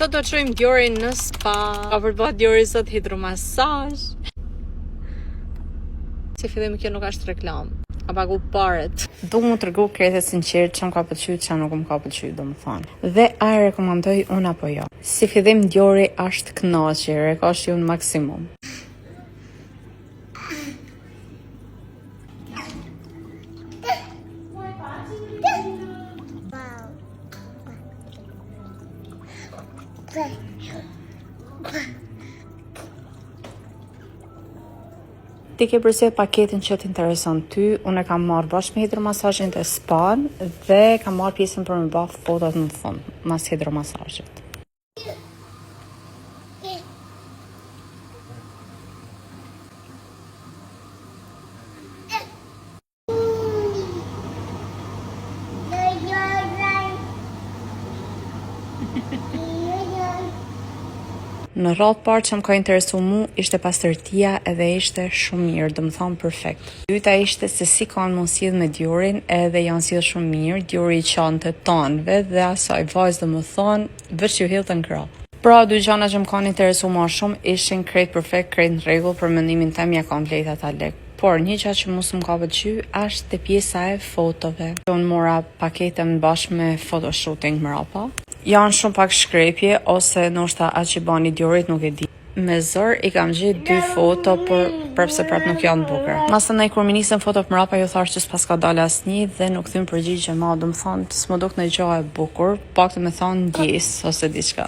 Sot do të shojmë Diorin në spa. Ka për të bëhet Diori sot hidromasazh. Si fillim kjo nuk është reklam. Ka pagu paret. Du mu të regu krete sinqert që më ka pëlqy, që nuk më ka pëlqy, do më thonë. Dhe a e rekomandoj unë apo jo. Si fillim Diori është kënaqje, rekosh ju në maksimum. Ti ke përsëri paketin që t'intereson ty, unë e kam marrë bashkë me hidromasazhin të span dhe kam marrë pjesën për me bë fotot në fund, mas hidromasazhit. Në radhë parë që më ka interesu mu, ishte pastërtia edhe ishte shumë mirë, do më thonë perfekt. Dyta ishte se si kanë mund sjellë me Diorin edhe janë sjellë shumë mirë, Diori i qanë të tanëve dhe asaj vajzë do më thonë, veç ju hillë të në krah. Pra, dy gjana që më kanë interesu ma shumë ishin krejt perfekt, krejt në rregull, për mendimin tem ja kanë vlejt ata lek. Por një qa që mos më ka pëlqy është te pjesa e fotove. Unë mora paketën bashkë me photoshooting mrapa. Janë shumë pak shkrepje ose ndoshta atë që bani Diorit nuk e di. Me zër i kam gjetë 2 foto, por prapse prap nuk janë bukura. Masandaj kur më nisën fotot mrapa ju thash që s'pas ka dalë asnjë dhe nuk thym përgjigje ma, do më thonë s'më duk në gjë e bukur, paktën me thonë ndjes ose diçka.